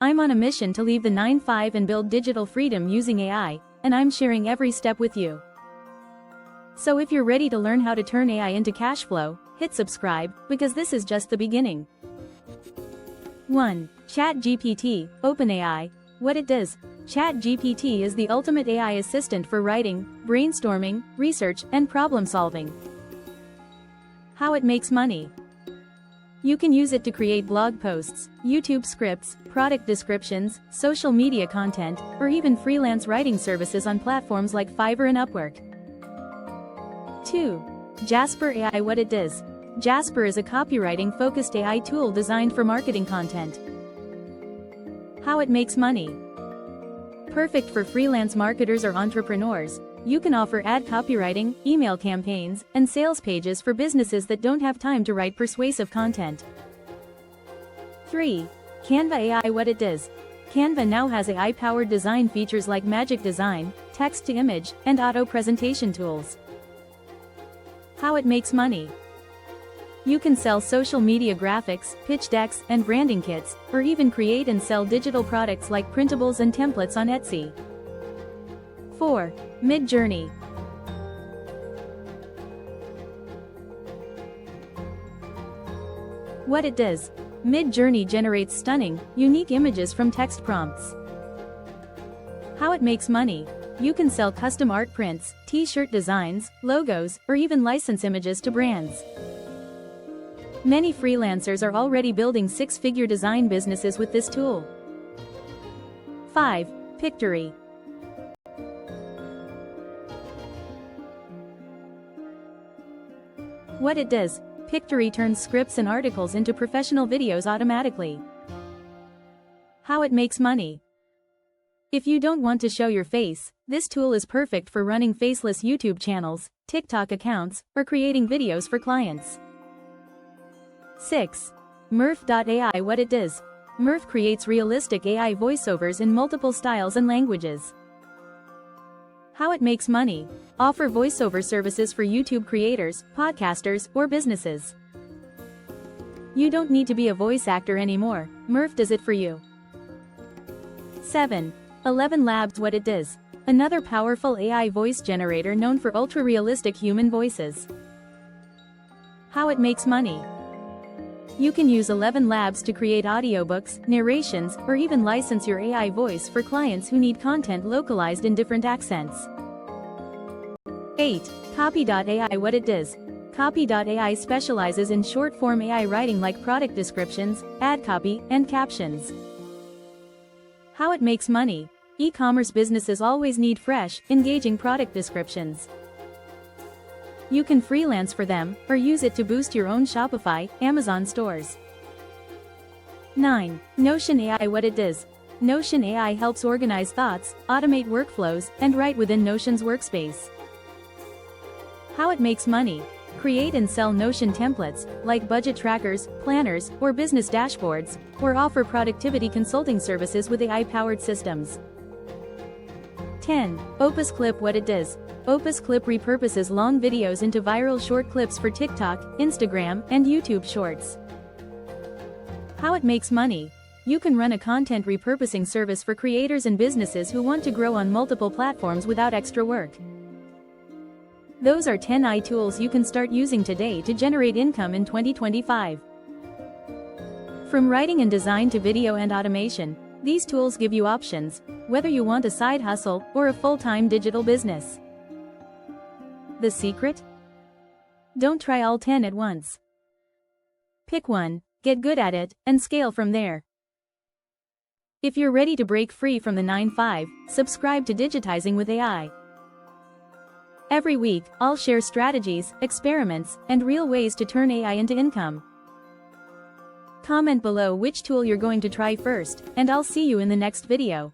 I'm on a mission to leave the 9-to-5 and build digital freedom using AI, and I'm sharing every step with you. So if you're ready to learn how to turn AI into cash flow, hit subscribe, because this is just the beginning. 1. ChatGPT, OpenAI. What it does. ChatGPT is the ultimate AI assistant for writing, brainstorming, research, and problem solving. How it makes money. You can use it to create blog posts, YouTube scripts, product descriptions, social media content, or even freelance writing services on platforms like Fiverr and Upwork. 2. Jasper AI. What it does. Jasper is a copywriting-focused AI tool designed for marketing content. How it makes money. Perfect for freelance marketers or entrepreneurs. You can offer ad copywriting, email campaigns, and sales pages for businesses that don't have time to write persuasive content. 3. Canva AI. What it does. Canva now has AI-powered design features like magic design, text-to-image, and auto-presentation tools. How it makes money. You can sell social media graphics, pitch decks, and branding kits, or even create and sell digital products like printables and templates on Etsy. 4. MidJourney. What it does. MidJourney generates stunning, unique images from text prompts. How it makes money. You can sell custom art prints, t-shirt designs, logos, or even license images to brands. Many freelancers are already building six-figure design businesses with this tool. 5. Pictory. What it does. Pictory turns scripts and articles into professional videos automatically. How it makes money. If you don't want to show your face, this tool is perfect for running faceless YouTube channels, TikTok accounts, or creating videos for clients. 6. Murf.ai. What it does. Murf creates realistic AI voiceovers in multiple styles and languages. How it makes money. Offer voiceover services for YouTube creators, podcasters, or businesses. You don't need to be a voice actor anymore, Murf does it for you. 7. ElevenLabs. What it does. Another powerful AI voice generator known for ultra-realistic human voices. How it makes money. You can use ElevenLabs to create audiobooks, narrations, or even license your AI voice for clients who need content localized in different accents. 8. Copy.ai. What it does. Copy.ai specializes in short-form AI writing like product descriptions, ad copy, and captions. How it makes money. E-commerce businesses always need fresh, engaging product descriptions. You can freelance for them, or use it to boost your own Shopify, Amazon stores. 9. Notion AI. What it does. Notion AI helps organize thoughts, automate workflows, and write within Notion's workspace. How it makes money. Create and sell Notion templates, like budget trackers, planners, or business dashboards, or offer productivity consulting services with AI-powered systems. 10. Opus Clip. What it does. Opus Clip repurposes long videos into viral short clips for TikTok, Instagram, and YouTube Shorts. How it makes money. You can run a content repurposing service for creators and businesses who want to grow on multiple platforms without extra work. Those are 10 AI tools you can start using today to generate income in 2025. From writing and design to video and automation, these tools give you options, whether you want a side hustle or a full-time digital business. The secret? Don't try all 10 at once. Pick one, get good at it, and scale from there. If you're ready to break free from the 9-to-5, subscribe to Digitizing with AI. Every week, I'll share strategies, experiments, and real ways to turn AI into income. Comment below which tool you're going to try first, and I'll see you in the next video.